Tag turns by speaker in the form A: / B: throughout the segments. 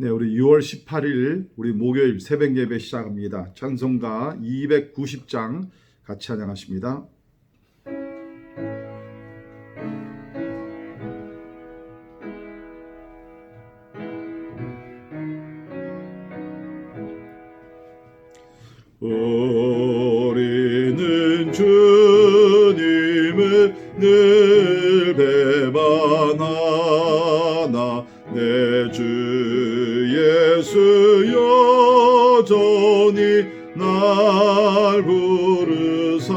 A: 네, 우리 6월 18일 우리 목요일 새벽 예배 시작합니다. 찬송가 290장 같이 찬양하십니다. 우리는 주님을 늘 배반하나 내 주 예수 여전히 날 부르사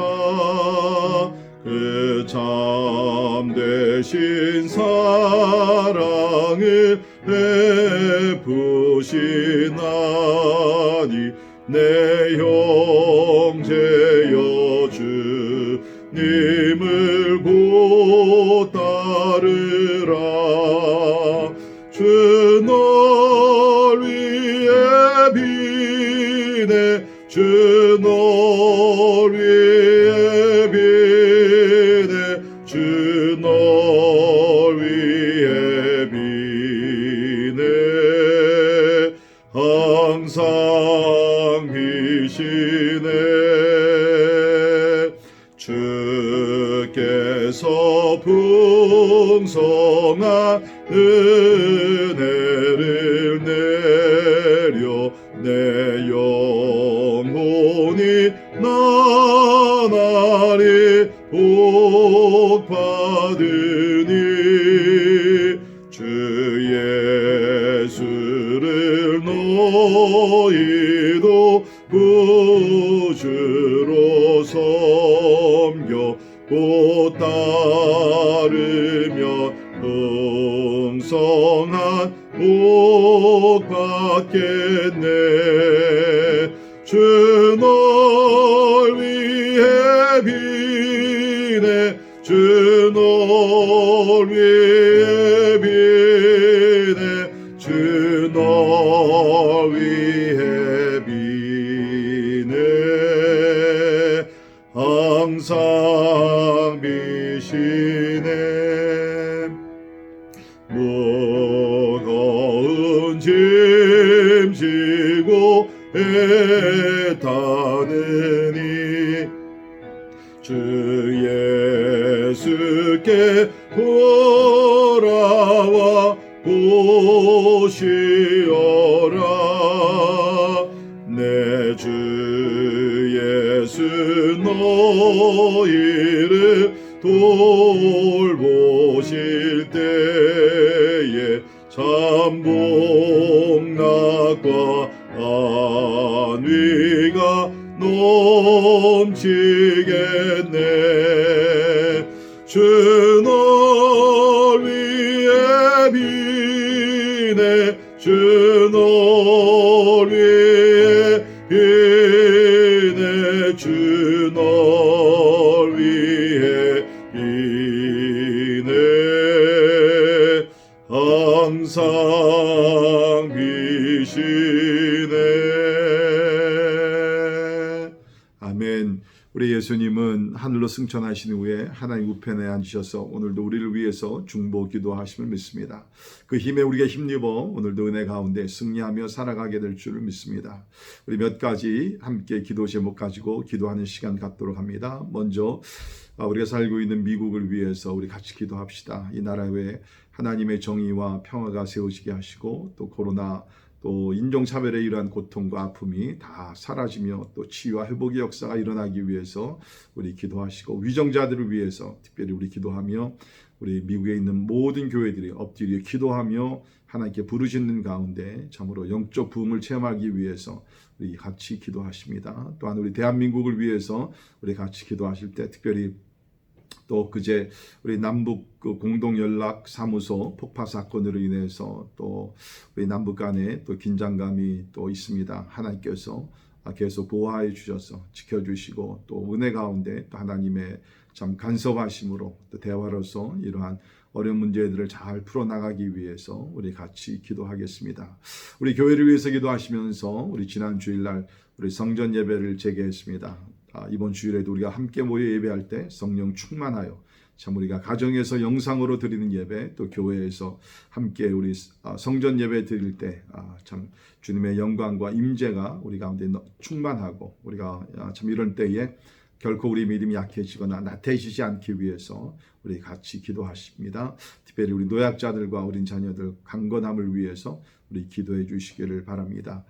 A: 그 참되신 사랑을 베푸시나니 내 형제여 주님을 곧 따르라. 주 널 위해 비네 주 널 위해 비네 주 널 위해 비네 항상 비시네. 주께서 풍성한 은혜를 내려 내 영혼이 나날이 복 받으니 주 예수를 너희도 구주로 섬겨 곧 따르며 풍성한 복 받겠네. 주 널 위해 비네 주 널 위해 비네 주 널 위해 비네 항상 비시네. 무거운 짐 지고 애타느니 주 예수께 돌아와 보시어라. 내 주 예수 너희를 돌보실 때에 참 복락과 안위가 넘치겠네. 주 널 위해 비네 주 널 위해 비네 주 널 위해 비네 항상 비시네. 아멘. 우리 예수님은 하늘로 승천하신 후에 하나님 우편에 앉으셔서 오늘도 우리를 위해서 중보 기도하심을 믿습니다. 그 힘에 우리가 힘입어 오늘도 은혜 가운데 승리하며 살아가게 될 줄을 믿습니다. 우리 몇 가지 함께 기도 제목 가지고 기도하는 시간 갖도록 합니다. 먼저 우리가 살고 있는 미국을 위해서 우리 같이 기도합시다. 이 나라에 하나님의 정의와 평화가 세워지게 하시고 또 코로나 또 인종차별의 이러한 고통과 아픔이 다 사라지며 또 치유와 회복의 역사가 일어나기 위해서 우리 기도하시고 위정자들을 위해서 특별히 우리 기도하며 우리 미국에 있는 모든 교회들이 엎드려 기도하며 하나님께 부르짖는 가운데 참으로 영적 부흥을 체험하기 위해서 우리 같이 기도하십니다. 또한 우리 대한민국을 위해서 우리 같이 기도하실 때 특별히 또 그제 우리 남북 공동연락사무소 폭파 사건으로 인해서 또 우리 남북 간에 또 긴장감이 또 있습니다. 하나님께서 계속 보호하여 주셔서 지켜주시고 또 은혜 가운데 또 하나님의 참 간섭하심으로 또 대화로서 이러한 어려운 문제들을 잘 풀어나가기 위해서 우리 같이 기도하겠습니다. 우리 교회를 위해서 기도하시면서 우리 지난 주일날 우리 성전 예배를 재개했습니다. 이번 주일에도 우리가 함께 모여 예배할 때 성령 충만하여 참 우리가 가정에서 영상으로 드리는 예배 또 교회에서 함께 우리 성전 예배 드릴 때 참 주님의 영광과 임재가 우리 가운데 충만하고 우리가 참 이런 때에 결코 우리 믿음이 약해지거나 나태해지지 않기 위해서 우리 같이 기도하십니다. 특별히 우리 노약자들과 어린 자녀들 강건함을 위해서 우리 기도해 주시기를 바랍니다.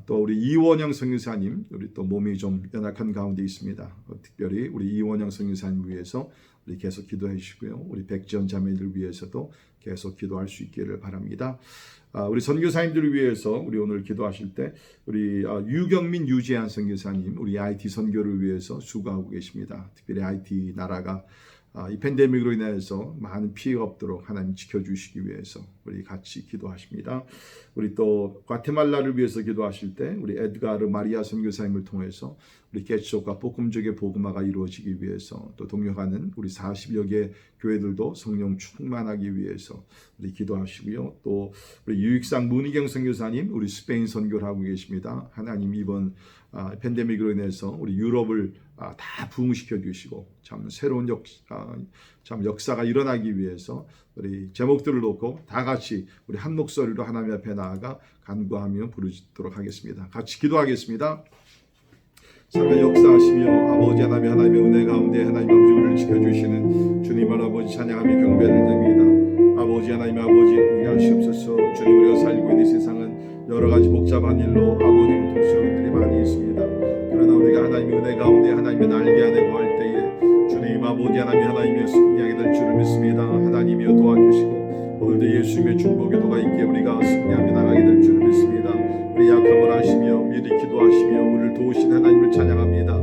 A: 또 우리 이원영 선교사님, 우리 또 몸이 좀 연약한 가운데 있습니다. 특별히 우리 이원영 선교사님 위해서 우리 계속 기도해 주시고요. 우리 백지연 자매들 위해서도 계속 기도할 수 있기를 바랍니다. 우리 선교사님들을 위해서 우리 오늘 기도하실 때 우리 유경민 유재한 선교사님, 우리 IT 선교를 위해서 수고하고 계십니다. 특별히 IT 나라가 이 팬데믹으로 인해서 많은 피해가 없도록 하나님 지켜주시기 위해서 우리 같이 기도하십니다. 우리 또 과테말라를 위해서 기도하실 때 우리 에드가르 마리아 선교사님을 통해서 우리 개척과 복음적의 복음화가 이루어지기 위해서 또 동역하는 우리 40여 개 교회들도 성령 충만하기 위해서 우리 기도하시고요. 또 우리 유익상 문희경 선교사님, 우리 스페인 선교를 하고 계십니다. 하나님 이번 팬데믹으로 인해서 우리 유럽을 다 부흥시켜 주시고 참 새로운 역사가 일어나기 위해서 우리 제목들을 놓고 다 같이 우리 한 목소리로 하나님 앞에 나아가 간구하며 부르짖도록 하겠습니다. 같이 기도하겠습니다. 살아 역사하시며 아버지 하나님의 은혜 가운데 하나님 아버지 우리를 지켜주시는 주님 아버지 찬양하며 경배를 드립니다. 아버지 하나님 아버지 인하시옵소서. 주님 우리가 살고 있는 세상은 여러 가지 복잡한 일로 아버지 고통스러운 일이 많이 있습니다. 그러나 우리가 하나님의 은혜 가운데 하나님의 날개 안에 거할 때에 주님 아버지 하나님의 승리하게 될 줄을 믿습니다. 하나님이여 도와주시고 오늘도 예수님의 중보기도가 있기에 우리가 승리하며 나가게 될 줄을 믿습니다. 우리 약함을 아시며 미리 기도하시며 우리를 도우신 하나님을 찬양합니다.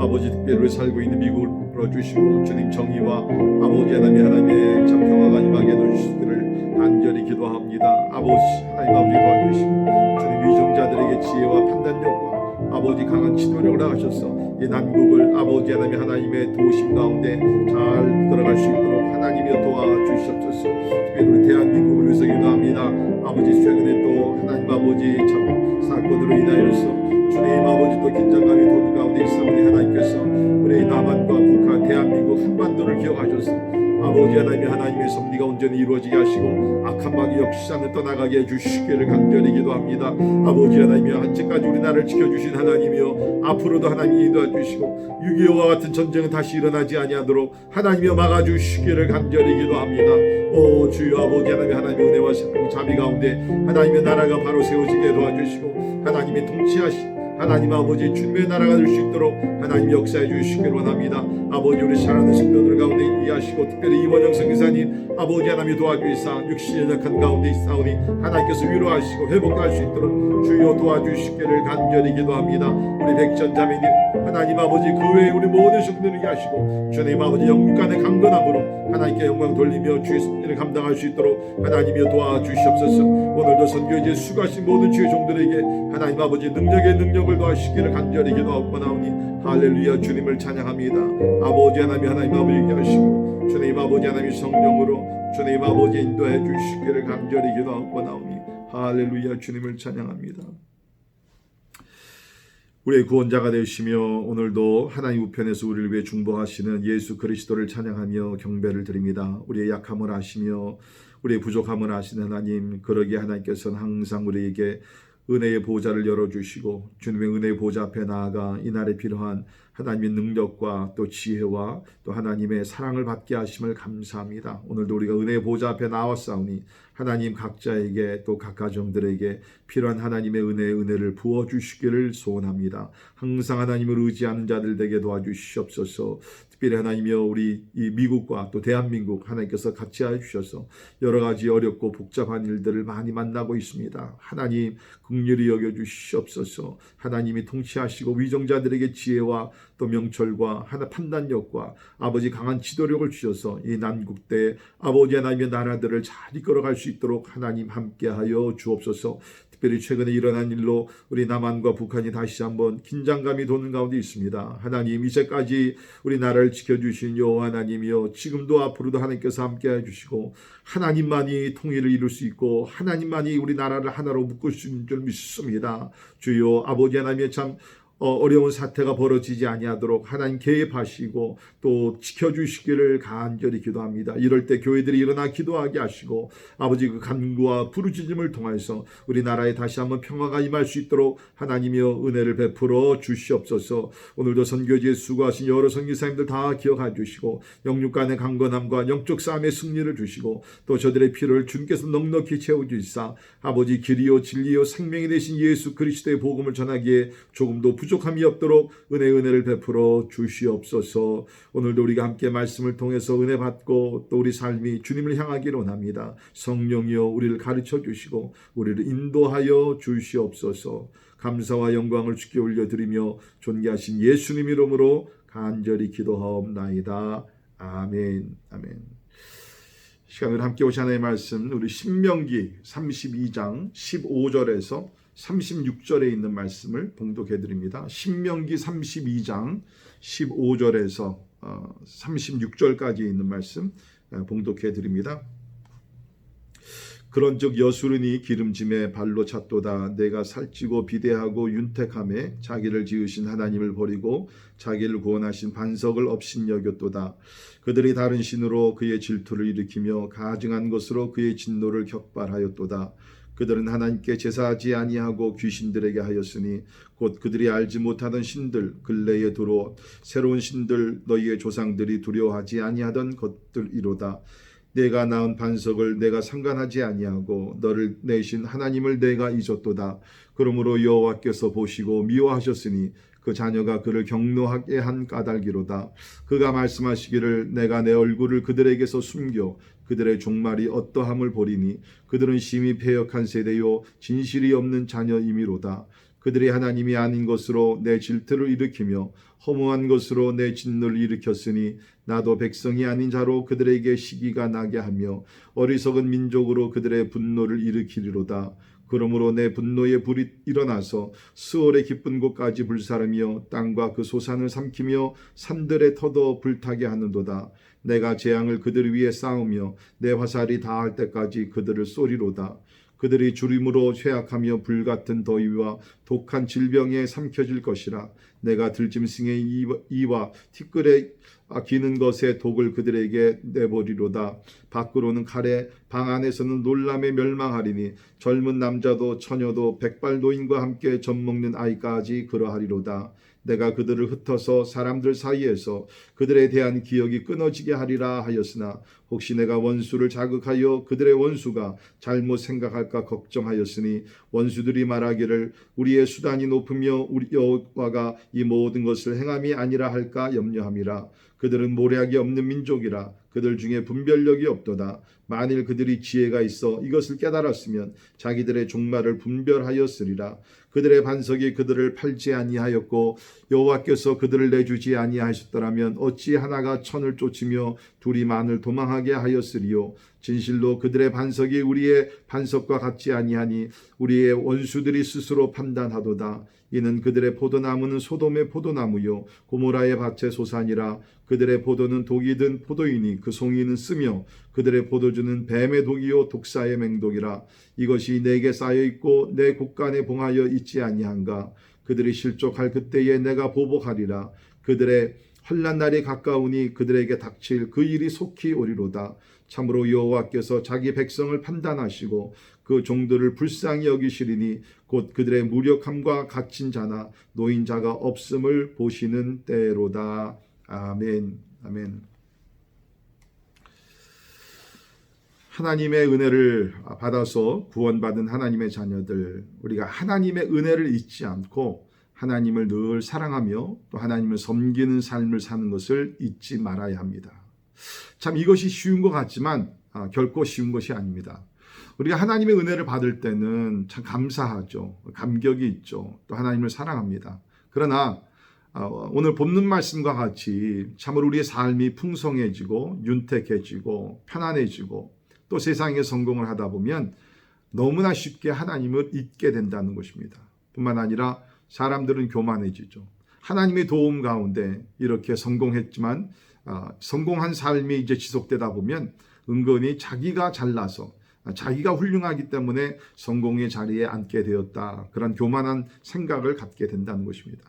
A: 아버지 특별히 우리 살고 있는 미국을 불어주시고 주님 정의와 아버지 하나님의 참 평화가 임하게 해주시기를 간절히 기도합니다. 아버지 하나님 아버지 도와주시고 주님 위정자들에게 지혜와 판단력과 아버지 강한 지도력을 하셔서 이 난국을 아버지 하나님의 도우심 가운데 잘 들어갈 수 있도록 하나님이 도와주시옵소서. 특별히 우리 대한민국을 위해서 기도합니다. 아버지 최근에 또 하나님 아버지 참 사건으로 인하여서 주님 아버지 또 긴장감이 도는 가운데 있사오니 하나님께서 우리 남한과 북한 대한민국 한반도를 기억하셔서 아버지 하나님의 섭리가 온전히 이루어지게 하시고 악한 마귀 역사는 떠나가게 해주시기를 간절히 기도합니다. 아버지 하나님이여 한때까지 우리나라를 지켜주신 하나님이여 앞으로도 하나님이 인도해 주시고 6.25와 같은 전쟁은 다시 일어나지 아니하도록 하나님이여 막아주시기를 간절히 기도합니다. 오 주여 아버지 하나님의 은혜와 사랑 자비 가운데 하나님의 나라가 바로 세워지게 도와주시고 하나님이 통치하시 하나님 아버지 주님의 나라가 될 수 있도록 하나님 역사해 주시기를 원합니다. 아버지 우리 사랑하는 성도들 가운데 이해하시고 특별히 이원영 선교사님 아버지 하나님 도와주시사 육신이 연약한 가운데 있사오니 하나님께서 위로하시고 회복할 수 있도록 주여 도와주시기를 간절히 기도합니다. 우리 백전 자매님 하나님 아버지 그 외에 우리 모든 성도들에게 하시고 주님 아버지 영육간의 강건함으로 하나님께 영광 돌리며 주의 승리를 감당할 수 있도록 하나님이여 도와주시옵소서. 오늘도 선교지에 수고하신 모든 주의 종들에게 하나님 아버지 능력의 능력을 도하시기를 간절히 기도하고 나오니 할렐루야 주님을 찬양합니다. 아버지 하나님 아버지 하시고 주님 아버지 하나님 성령으로 주님 아버지 인도해 주시기를 간절히 기도하고 나오니 할렐루야 주님을 찬양합니다. 우리의 구원자가 되시며 오늘도 하나님 우편에서 우리를 위해 중보하시는 예수 그리스도를 찬양하며 경배를 드립니다. 우리의 약함을 아시며 우리의 부족함을 아시는 하나님, 그러기에 하나님께서는 항상 우리에게 은혜의 보좌를 열어주시고 주님의 은혜의 보좌 앞에 나아가 이날에 필요한 하나님의 능력과 또 지혜와 또 하나님의 사랑을 받게 하심을 감사합니다. 오늘도 우리가 은혜의 보좌 앞에 나왔사오니 하나님 각자에게 또 각 가정들에게 필요한 하나님의 은혜를 부어주시기를 소원합니다. 항상 하나님을 의지하는 자들 되게 도와주시옵소서. 특별히 하나님이여 우리 이 미국과 또 대한민국 하나님께서 같이 해주셔서 여러 가지 어렵고 복잡한 일들을 많이 만나고 있습니다. 하나님 긍휼히 여겨주시옵소서. 하나님이 통치하시고 위정자들에게 지혜와 또 명철과 판단력과 아버지 강한 지도력을 주셔서 이 난국대 아버지 하나님의 나라들을 잘 이끌어갈 수 있도록 하나님 함께하여 주옵소서. 특별히 최근에 일어난 일로 우리 남한과 북한이 다시 한번 긴장감이 도는 가운데 있습니다. 하나님 이제까지 우리 나라를 지켜주신 여호와 하나님이여 지금도 앞으로도 하나님께서 함께해 주시고 하나님만이 통일을 이룰 수 있고 하나님만이 우리 나라를 하나로 묶을 수 있는 줄 믿습니다. 주여 아버지 하나님의 참 어려운 사태가 벌어지지 아니하도록 하나님 개입하시고 또 지켜주시기를 간절히 기도합니다. 이럴 때 교회들이 일어나 기도하게 하시고 아버지 그 간구와 부르짖음을 통해서 우리나라에 다시 한번 평화가 임할 수 있도록 하나님이여 은혜를 베풀어 주시옵소서. 오늘도 선교지에 수고하신 여러 선교사님들 다 기억해 주시고 영육 간의 강건함과 영적 싸움의 승리를 주시고 또 저들의 피를 주님께서 넉넉히 채워주시사 아버지 길이요 진리요 생명이 되신 예수 그리스도의 복음을 전하기에 조금도 부족함이 없도록 은혜를 베풀어 주시옵소서. 오늘도 우리가 함께 말씀을 통해서 은혜 받고 또 우리 삶이 주님을 향하기를 원합니다. 성령이여 우리를 가르쳐 주시고 우리를 인도하여 주시옵소서. 감사와 영광을 주께 올려드리며 존귀하신 예수님 이름으로 간절히 기도하옵나이다. 아멘. 아멘. 시간을 함께 오신 하나님의 말씀 우리 신명기 32장 15절에서 36절에 있는 말씀을 봉독해 드립니다. 신명기 32장 15절에서 36절까지 있는 말씀 봉독해 드립니다. 그런즉 여수르니 기름짐에 발로 찼도다. 내가 살찌고 비대하고 윤택함에 자기를 지으신 하나님을 버리고 자기를 구원하신 반석을 업신여겼도다. 그들이 다른 신으로 그의 질투를 일으키며 가증한 것으로 그의 진노를 격발하였도다. 그들은 하나님께 제사하지 아니하고 귀신들에게 하였으니 곧 그들이 알지 못하던 신들 근래에 들어온 새로운 신들 너희의 조상들이 두려워하지 아니하던 것들이로다. 내가 낳은 반석을 내가 상관하지 아니하고 너를 내신 하나님을 내가 잊었도다. 그러므로 여호와께서 보시고 미워하셨으니 그 자녀가 그를 경노하게 한 까닭이로다. 그가 말씀하시기를 내가 내 얼굴을 그들에게서 숨겨 그들의 종말이 어떠함을 보리니 그들은 심히 패역한 세대요 진실이 없는 자녀이미로다. 그들이 하나님이 아닌 것으로 내 질투를 일으키며 허무한 것으로 내 진노를 일으켰으니 나도 백성이 아닌 자로 그들에게 시기가 나게 하며 어리석은 민족으로 그들의 분노를 일으키리로다. 그러므로 내 분노의 불이 일어나서 스올의 깊은 곳까지 불사르며 땅과 그 소산을 삼키며 산들의 터도 불타게 하는도다. 내가 재앙을 그들 위에 쌓으며 내 화살이 닿을 때까지 그들을 쏘리로다. 그들이 주림으로 쇠약하며 불같은 더위와 독한 질병에 삼켜질 것이라. 내가 들짐승의 이와 티끌에 기는 것의 독을 그들에게 내버리로다. 밖으로는 칼에 방 안에서는 놀람에 멸망하리니 젊은 남자도 처녀도 백발 노인과 함께 젖먹는 아이까지 그러하리로다. 내가 그들을 흩어서 사람들 사이에서 그들에 대한 기억이 끊어지게 하리라 하였으나 혹시 내가 원수를 자극하여 그들의 원수가 잘못 생각할까 걱정하였으니 원수들이 말하기를 우리의 수단이 높으며 우리 여호와가 이 모든 것을 행함이 아니라 할까 염려함이라. 그들은 모략이 없는 민족이라 그들 중에 분별력이 없도다. 만일 그들이 지혜가 있어 이것을 깨달았으면 자기들의 종말을 분별하였으리라. 그들의 반석이 그들을 팔지 아니하였고 여호와께서 그들을 내주지 아니하셨더라면 어찌 하나가 천을 쫓으며 둘이 만을 도망하게 하였으리요. 진실로 그들의 반석이 우리의 반석과 같지 아니하니 우리의 원수들이 스스로 판단하도다. 이는 그들의 포도나무는 소돔의 포도나무요 고모라의 밭의 소산이라. 그들의 포도는 독이 든 포도이니 그 송이는 쓰며 그들의 포도주는 뱀의 독이요 독사의 맹독이라. 이것이 내게 쌓여있고 내 곳간에 봉하여 있지 아니한가. 그들이 실족할 그때에 내가 보복하리라. 그들의 환난 날이 가까우니 그들에게 닥칠 그 일이 속히 오리로다. 참으로 여호와께서 자기 백성을 판단하시고 그 종들을 불쌍히 여기시리니 곧 그들의 무력함과 갇힌 자나 노인자가 없음을 보시는 때로다. 아멘. 아멘. 하나님의 은혜를 받아서 구원받은 하나님의 자녀들, 우리가 하나님의 은혜를 잊지 않고 하나님을 늘 사랑하며 또 하나님을 섬기는 삶을 사는 것을 잊지 말아야 합니다. 참 이것이 쉬운 것 같지만 결코 쉬운 것이 아닙니다. 우리가 하나님의 은혜를 받을 때는 참 감사하죠. 감격이 있죠. 또 하나님을 사랑합니다. 그러나 오늘 본문 말씀과 같이 참으로 우리의 삶이 풍성해지고 윤택해지고 편안해지고 또 세상에 성공을 하다 보면 너무나 쉽게 하나님을 잊게 된다는 것입니다. 뿐만 아니라 사람들은 교만해지죠. 하나님의 도움 가운데 이렇게 성공했지만 성공한 삶이 이제 지속되다 보면 은근히 자기가 잘나서 자기가 훌륭하기 때문에 성공의 자리에 앉게 되었다. 그런 교만한 생각을 갖게 된다는 것입니다.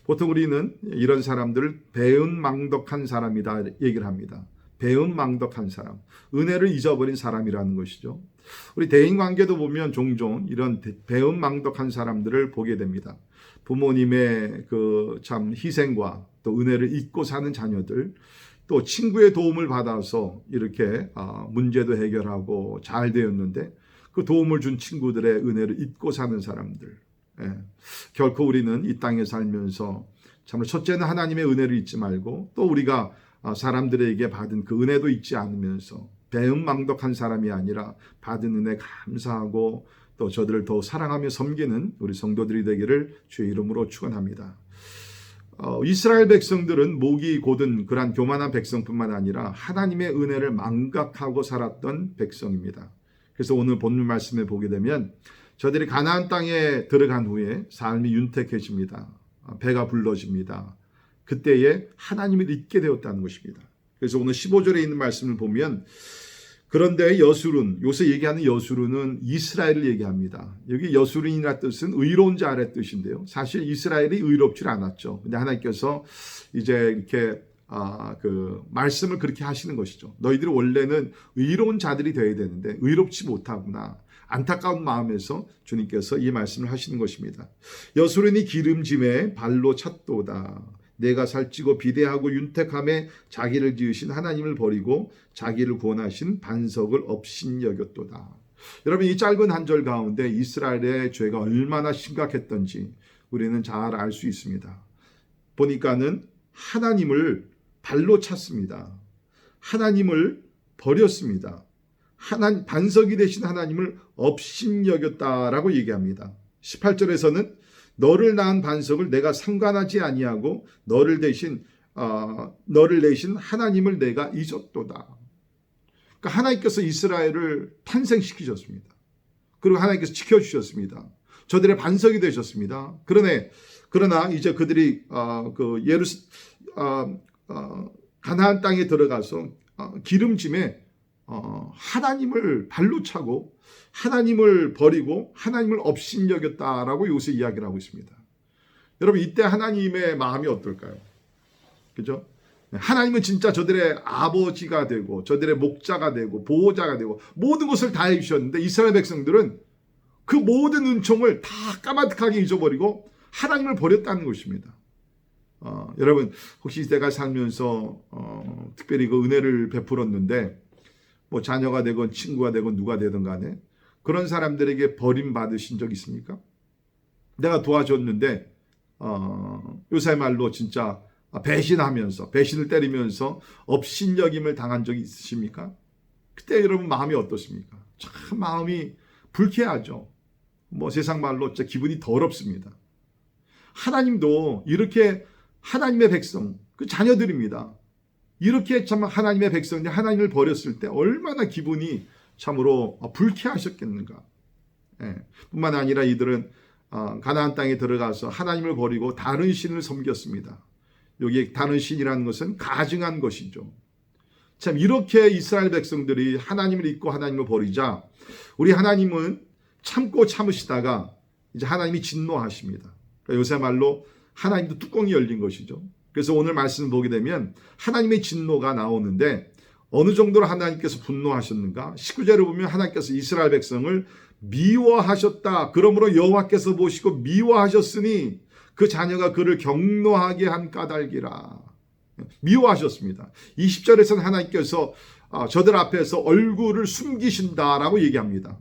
A: 보통 우리는 이런 사람들을 배은망덕한 사람이다 얘기를 합니다. 배은망덕한 사람, 은혜를 잊어버린 사람이라는 것이죠. 우리 대인관계도 보면 종종 이런 배은망덕한 사람들을 보게 됩니다. 부모님의 그 참 희생과 또 은혜를 잊고 사는 자녀들, 또 친구의 도움을 받아서 이렇게 문제도 해결하고 잘 되었는데 그 도움을 준 친구들의 은혜를 잊고 사는 사람들. 결코 우리는 이 땅에 살면서 참으로 첫째는 하나님의 은혜를 잊지 말고 또 우리가 사람들에게 받은 그 은혜도 잊지 않으면서 배은망덕한 사람이 아니라 받은 은혜 감사하고 또 저들을 더 사랑하며 섬기는 우리 성도들이 되기를 주의 이름으로 축원합니다. 이스라엘 백성들은 목이 곧은 그러한 교만한 백성뿐만 아니라 하나님의 은혜를 망각하고 살았던 백성입니다. 그래서 오늘 본문 말씀에 보게 되면 저들이 가나안 땅에 들어간 후에 삶이 윤택해집니다. 배가 불러집니다. 그때에 하나님을 잊게 되었다는 것입니다. 그래서 오늘 15절에 있는 말씀을 보면 그런데 여수룬, 요새 얘기하는 여수룬은 이스라엘을 얘기합니다. 여기 여수룬이라는 뜻은 의로운 자의 뜻인데요. 사실 이스라엘이 의롭지 않았죠. 근데 하나님께서 이제 이렇게 그 말씀을 그렇게 하시는 것이죠. 너희들이 원래는 의로운 자들이 되어야 되는데 의롭지 못하구나. 안타까운 마음에서 주님께서 이 말씀을 하시는 것입니다. 여수룬이 기름짐에 발로 찼도다. 내가 살찌고 비대하고 윤택함에 자기를 지으신 하나님을 버리고 자기를 구원하신 반석을 업신여겼도다. 여러분, 이 짧은 한 절 가운데 이스라엘의 죄가 얼마나 심각했던지 우리는 잘 알 수 있습니다. 보니까는 하나님을 발로 찼습니다. 하나님을 버렸습니다. 반석이 되신 하나님을 업신여겼다라고 얘기합니다. 18절에서는 너를 낳은 반석을 내가 상관하지 아니하고 너를 내신 하나님을 내가 잊었도다. 그러니까 하나님께서 이스라엘을 탄생시키셨습니다. 그리고 하나님께서 지켜주셨습니다. 저들의 반석이 되셨습니다. 그러나 이제 그들이 가나안 땅에 들어가서 기름짐에 하나님을 발로 차고 하나님을 버리고 하나님을 업신여겼다라고 요새 이야기를 하고 있습니다. 여러분, 이때 하나님의 마음이 어떨까요? 그죠? 하나님은 진짜 저들의 아버지가 되고 저들의 목자가 되고 보호자가 되고 모든 것을 다 해주셨는데 이스라엘 백성들은 그 모든 은총을 다 까마득하게 잊어버리고 하나님을 버렸다는 것입니다. 여러분, 혹시 내가 살면서 특별히 그 은혜를 베풀었는데 뭐 자녀가 되건 친구가 되건 누가 되든 간에 그런 사람들에게 버림받으신 적 있습니까? 내가 도와줬는데 요새 말로 진짜 배신을 때리면서 업신여김을 당한 적이 있으십니까? 그때 여러분 마음이 어떻습니까? 참 마음이 불쾌하죠. 뭐 세상 말로 진짜 기분이 더럽습니다. 하나님도 이렇게 하나님의 백성, 그 자녀들입니다. 이렇게 참 하나님의 백성이 하나님을 버렸을 때 얼마나 기분이 참으로 불쾌하셨겠는가. 뿐만 아니라 이들은 가나안 땅에 들어가서 하나님을 버리고 다른 신을 섬겼습니다. 여기 다른 신이라는 것은 가증한 것이죠. 참 이렇게 이스라엘 백성들이 하나님을 잊고 하나님을 버리자 우리 하나님은 참고 참으시다가 이제 하나님이 진노하십니다. 그러니까 요새 말로 하나님도 뚜껑이 열린 것이죠. 그래서 오늘 말씀을 보게 되면 하나님의 진노가 나오는데 어느 정도로 하나님께서 분노하셨는가? 19절을 보면 하나님께서 이스라엘 백성을 미워하셨다. 그러므로 여호와께서 보시고 미워하셨으니 그 자녀가 그를 경노하게 한 까닭이라. 미워하셨습니다. 20절에서는 하나님께서 저들 앞에서 얼굴을 숨기신다라고 얘기합니다.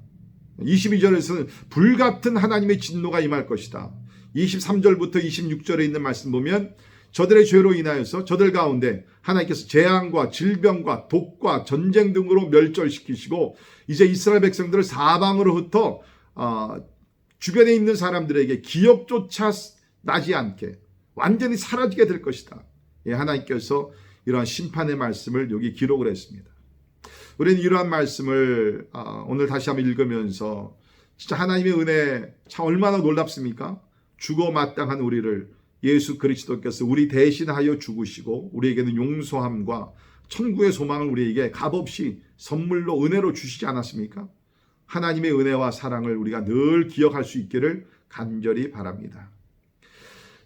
A: 22절에서는 불같은 하나님의 진노가 임할 것이다. 23절부터 26절에 있는 말씀 보면 저들의 죄로 인하여서 저들 가운데 하나님께서 재앙과 질병과 독과 전쟁 등으로 멸절시키시고 이제 이스라엘 백성들을 사방으로 흩어 주변에 있는 사람들에게 기억조차 나지 않게 완전히 사라지게 될 것이다. 하나님께서 이러한 심판의 말씀을 여기 기록을 했습니다. 우리는 이러한 말씀을 오늘 다시 한번 읽으면서 진짜 하나님의 은혜 참 얼마나 놀랍습니까? 죽어 마땅한 우리를 예수 그리스도께서 우리 대신하여 죽으시고 우리에게는 용서함과 천국의 소망을 우리에게 값없이 선물로 은혜로 주시지 않았습니까? 하나님의 은혜와 사랑을 우리가 늘 기억할 수 있기를 간절히 바랍니다.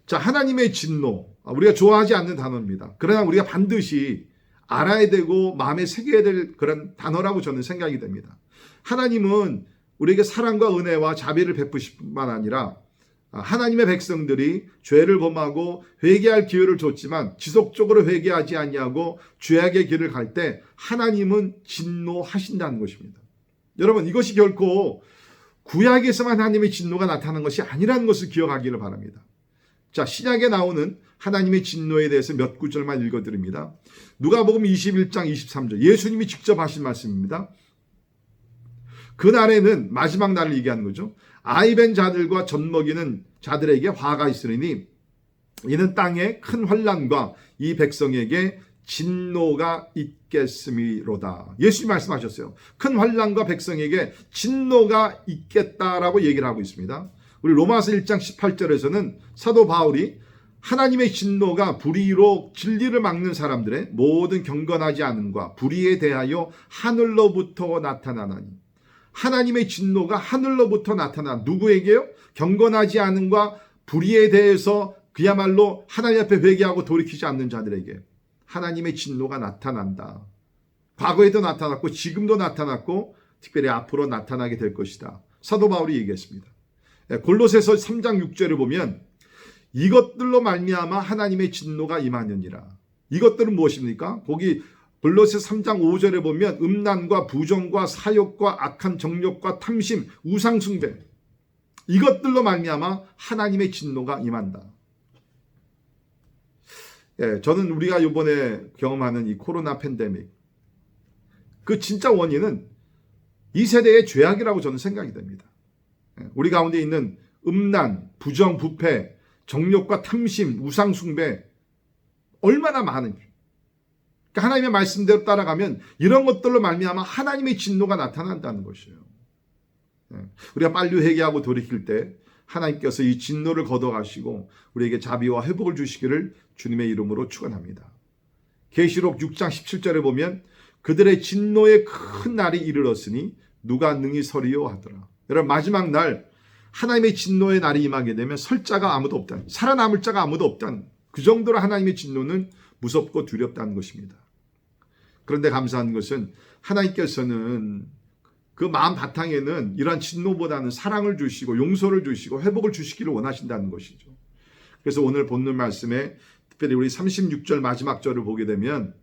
A: 자, 하나님의 진노. 우리가 좋아하지 않는 단어입니다. 그러나 우리가 반드시 알아야 되고 마음에 새겨야 될 그런 단어라고 저는 생각이 됩니다. 하나님은 우리에게 사랑과 은혜와 자비를 베푸실 뿐만 아니라 하나님의 백성들이 죄를 범하고 회개할 기회를 줬지만 지속적으로 회개하지 아니하고 죄악의 길을 갈 때 하나님은 진노하신다는 것입니다. 여러분, 이것이 결코 구약에서만 하나님의 진노가 나타나는 것이 아니라는 것을 기억하기를 바랍니다. 자, 신약에 나오는 하나님의 진노에 대해서 몇 구절만 읽어드립니다. 누가복음 21장 23절, 예수님이 직접 하신 말씀입니다. 그날에는, 마지막 날을 얘기하는 거죠. 아이벤 자들과 젖먹이는 자들에게 화가 있으리니 이는 땅에 큰 환난과 이 백성에게 진노가 있겠음이로다. 예수님 말씀하셨어요. 큰 환난과 백성에게 진노가 있겠다라고 얘기를 하고 있습니다. 우리 로마서 1장 18절에서는 사도 바울이 하나님의 진노가 불의로 진리를 막는 사람들의 모든 경건하지 않음과 불의에 대하여 하늘로부터 나타나나니, 하나님의 진노가 하늘로부터 나타나 누구에게요? 경건하지 않음과 불의에 대해서 그야말로 하나님 앞에 회개하고 돌이키지 않는 자들에게 하나님의 진노가 나타난다. 과거에도 나타났고 지금도 나타났고 특별히 앞으로 나타나게 될 것이다. 사도 바울이 얘기했습니다. 골로새서 3장 6절을 보면 이것들로 말미암아 하나님의 진노가 임하느니라. 이것들은 무엇입니까? 거기 골로새서 3장 5절에 보면 음란과 부정과 사욕과 악한 정욕과 탐심, 우상숭배, 이것들로 말미암아 하나님의 진노가 임한다. 저는 우리가 이번에 경험하는 이 코로나 팬데믹, 그 진짜 원인은 이 세대의 죄악이라고 저는 생각이 됩니다. 우리 가운데 있는 음란, 부정, 부패, 정욕과 탐심, 우상숭배, 얼마나 많은, 그러니까 하나님의 말씀대로 따라가면 이런 것들로 말미암아 하나님의 진노가 나타난다는 것이에요. 우리가 빨리 회개하고 돌이킬 때 하나님께서 이 진노를 걷어가시고 우리에게 자비와 회복을 주시기를 주님의 이름으로 축원합니다. 계시록 6장 17절에 보면 그들의 진노의 큰 날이 이르렀으니 누가 능히 서리요 하더라. 여러분, 마지막 날 하나님의 진노의 날이 임하게 되면 설 자가 아무도 없다는, 살아남을 자가 아무도 없다는, 그 정도로 하나님의 진노는 무섭고 두렵다는 것입니다. 그런데 감사한 것은 하나님께서는 그 마음 바탕에는 이러한 진노보다는 사랑을 주시고 용서를 주시고 회복을 주시기를 원하신다는 것이죠. 그래서 오늘 본문 말씀에 특별히 우리 36절 마지막 절을 보게 되면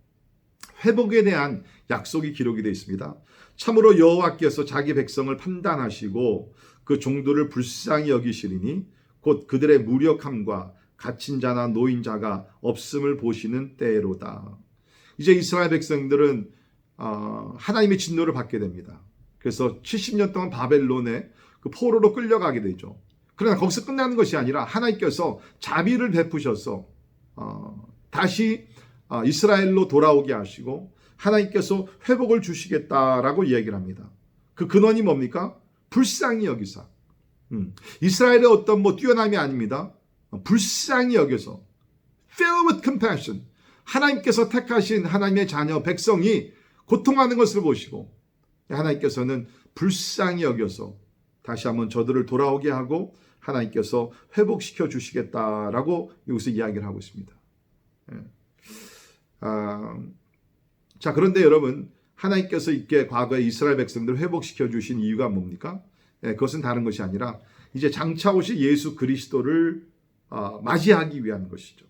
A: 회복에 대한 약속이 기록이 되어 있습니다. 참으로 여호와께서 자기 백성을 판단하시고 그 종들을 불쌍히 여기시리니 곧 그들의 무력함과 갇힌 자나 노인자가 없음을 보시는 때로다. 이제 이스라엘 백성들은 하나님의 진노를 받게 됩니다. 그래서 70년 동안 바벨론의 그 포로로 끌려가게 되죠. 그러나 거기서 끝나는 것이 아니라 하나님께서 자비를 베푸셔서 다시 이스라엘로 돌아오게 하시고 하나님께서 회복을 주시겠다라고 이야기를 합니다. 그 근원이 뭡니까? 불쌍히 여기사. 이스라엘의 어떤 뛰어남이 아닙니다. 불쌍히 여겨서 filled with compassion, 하나님께서 택하신 하나님의 자녀 백성이 고통하는 것을 보시고 하나님께서는 불쌍히 여겨서 다시 한번 저들을 돌아오게 하고 하나님께서 회복시켜 주시겠다라고 여기서 이야기를 하고 있습니다. 자, 그런데 여러분, 하나님께서 이렇게 과거에 이스라엘 백성들을 회복시켜 주신 이유가 뭡니까? 그것은 다른 것이 아니라 이제 장차 오실 예수 그리스도를 맞이하기 위한 것이죠.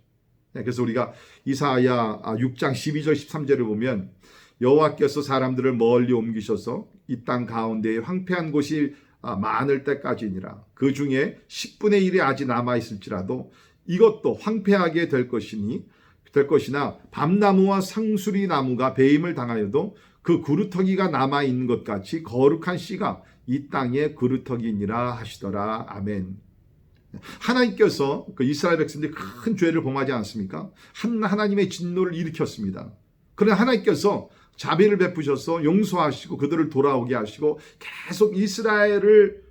A: 그래서 우리가 이사야 6장 12절 13절을 보면 여호와께서 사람들을 멀리 옮기셔서 이 땅 가운데에 황폐한 곳이 많을 때까지니라. 그 중에 10분의 1이 아직 남아있을지라도 이것도 황폐하게 될 것이나 밤나무와 상수리 나무가 배임을 당하여도 그 그루터기가 남아있는 것 같이 거룩한 씨가 이 땅에 그루터기니라 하시더라. 아멘. 하나님께서 그 이스라엘 백성들이 큰 죄를 범하지 않습니까? 하나님의 진노를 일으켰습니다. 그러나 하나님께서 자비를 베푸셔서 용서하시고 그들을 돌아오게 하시고 계속 이스라엘을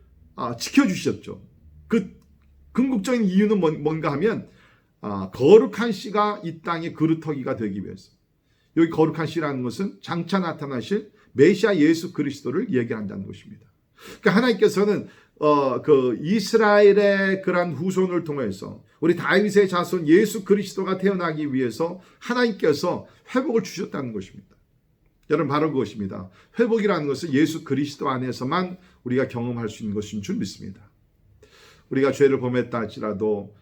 A: 지켜주셨죠. 그 궁극적인 이유는 뭔가 하면 거룩한 씨가 이 땅의 그루터기가 되기 위해서. 여기 거룩한 씨라는 것은 장차 나타나실 메시아 예수 그리스도를 얘기한다는 것입니다. 그러니까 하나님께서는 그 이스라엘의 그러한 후손을 통해서 우리 다윗의 자손 예수 그리스도가 태어나기 위해서 하나님께서 회복을 주셨다는 것입니다. 여러분, 바로 그것입니다. 회복이라는 것은 예수 그리스도 안에서만 우리가 경험할 수 있는 것인 줄 믿습니다. 우리가 죄를 범했다 할지라도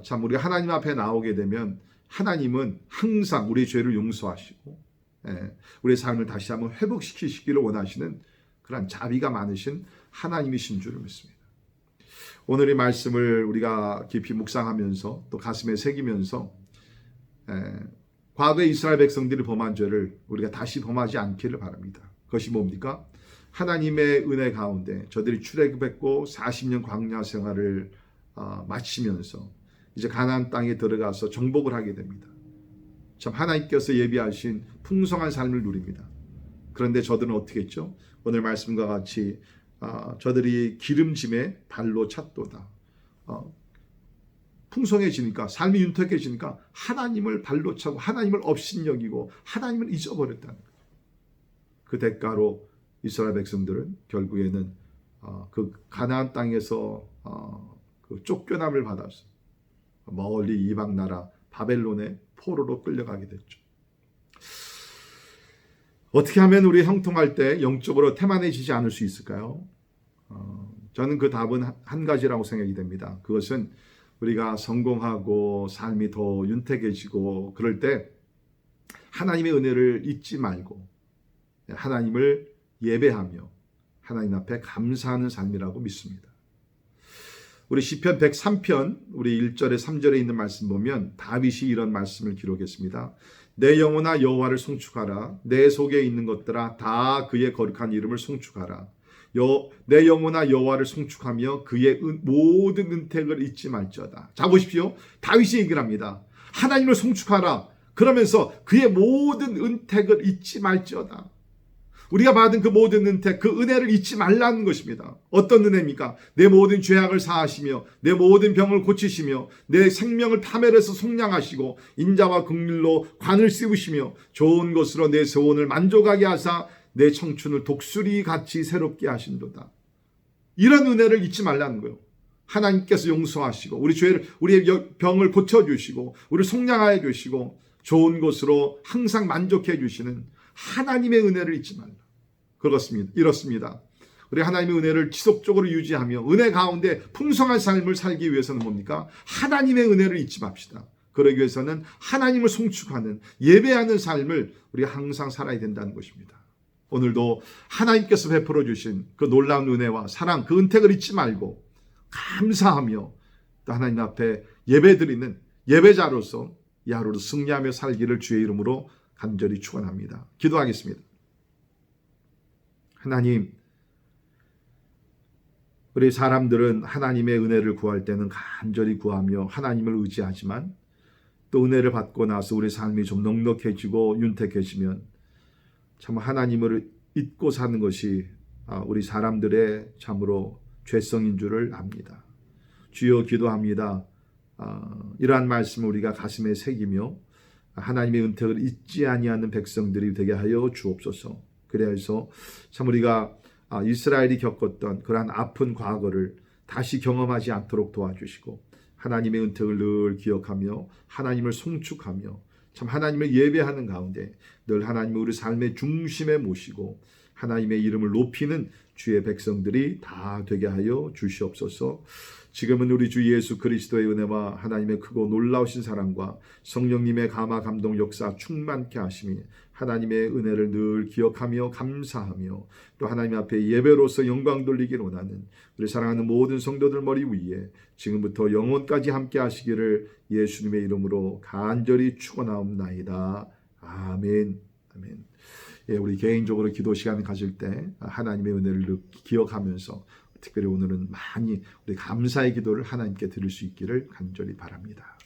A: 참 우리가 하나님 앞에 나오게 되면 하나님은 항상 우리의 죄를 용서하시고 우리의 삶을 다시 한번 회복시키시기를 원하시는 그런 자비가 많으신 하나님이신 줄을 믿습니다. 오늘의 말씀을 우리가 깊이 묵상하면서 또 가슴에 새기면서 과거의 이스라엘 백성들이 범한 죄를 우리가 다시 범하지 않기를 바랍니다. 그것이 뭡니까? 하나님의 은혜 가운데 저들이 출애굽했고 40년 광야 생활을 마치면서 이제 가나안 땅에 들어가서 정복을 하게 됩니다. 참 하나님께서 예비하신 풍성한 삶을 누립니다. 그런데 저들은 어떻게 했죠? 오늘 말씀과 같이 저들이 기름짐에 발로 찼도다. 풍성해지니까, 삶이 윤택해지니까 하나님을 발로 차고 하나님을 업신여기고 하나님을 잊어버렸다는 거예요. 그 대가로 이스라엘 백성들은 결국에는 그 가나안 땅에서 그 쫓겨남을 받아서 멀리 이방 나라 바벨론의 포로로 끌려가게 됐죠. 어떻게 하면 우리 형통할 때 영적으로 태만해지지 않을 수 있을까요? 저는 그 답은 한 가지라고 생각이 됩니다. 그것은 우리가 성공하고 삶이 더 윤택해지고 그럴 때 하나님의 은혜를 잊지 말고 하나님을 예배하며 하나님 앞에 감사하는 삶이라고 믿습니다. 우리 시편 103편 우리 1절에 3절에 있는 말씀 보면 다윗이 이런 말씀을 기록했습니다. 내 영혼아 여호와를 송축하라. 내 속에 있는 것들아 다 그의 거룩한 이름을 송축하라. 내 영혼아 여호와를 송축하며 그의 모든 은택을 잊지 말지어다. 자, 보십시오. 다윗이 얘기를 합니다. 하나님을 송축하라. 그러면서 그의 모든 은택을 잊지 말지어다. 우리가 받은 그 모든 은택, 그 은혜를 잊지 말라는 것입니다. 어떤 은혜입니까? 내 모든 죄악을 사하시며 내 모든 병을 고치시며 내 생명을 파멸해서 속량하시고 인자와 긍휼로 관을 씌우시며 좋은 것으로 내 소원을 만족하게 하사 내 청춘을 독수리 같이 새롭게 하신도다. 이런 은혜를 잊지 말라는 거예요. 하나님께서 용서하시고 우리의 병을 고쳐주시고 우리를 속량하여 주시고 좋은 것으로 항상 만족해 주시는 하나님의 은혜를 잊지 말라. 그렇습니다. 이렇습니다. 우리 하나님의 은혜를 지속적으로 유지하며 은혜 가운데 풍성한 삶을 살기 위해서는 뭡니까? 하나님의 은혜를 잊지 맙시다. 그러기 위해서는 하나님을 송축하는 예배하는 삶을 우리가 항상 살아야 된다는 것입니다. 오늘도 하나님께서 베풀어 주신 그 놀라운 은혜와 사랑, 그 은택을 잊지 말고 감사하며 또 하나님 앞에 예배드리는 예배자로서 이 하루를 승리하며 살기를 주의 이름으로 간절히 축원합니다. 기도하겠습니다. 하나님, 우리 사람들은 하나님의 은혜를 구할 때는 간절히 구하며 하나님을 의지하지만 또 은혜를 받고 나서 우리 삶이 좀 넉넉해지고 윤택해지면 참 하나님을 잊고 사는 것이 우리 사람들의 참으로 죄성인 줄을 압니다. 주여, 기도합니다. 이러한 말씀을 우리가 가슴에 새기며 하나님의 은택을 잊지 아니하는 백성들이 되게 하여 주옵소서. 그래서 참 우리가 이스라엘이 겪었던 그러한 아픈 과거를 다시 경험하지 않도록 도와주시고 하나님의 은택을 늘 기억하며 하나님을 송축하며 참 하나님을 예배하는 가운데 늘 하나님을 우리 삶의 중심에 모시고 하나님의 이름을 높이는 주의 백성들이 다 되게 하여 주시옵소서. 지금은 우리 주 예수 그리스도의 은혜와 하나님의 크고 놀라우신 사랑과 성령님의 감화 감동 역사 충만케 하심이 하나님의 은혜를 늘 기억하며 감사하며 또 하나님 앞에 예배로서 영광 돌리기를 원하는 우리 사랑하는 모든 성도들 머리 위에 지금부터 영원까지 함께 하시기를 예수님의 이름으로 간절히 축원하옵나이다. 아멘. 아멘. 예, 우리 개인적으로 기도 시간을 가질 때 하나님의 은혜를 기억하면서 특별히 오늘은 많이 우리 감사의 기도를 하나님께 드릴 수 있기를 간절히 바랍니다.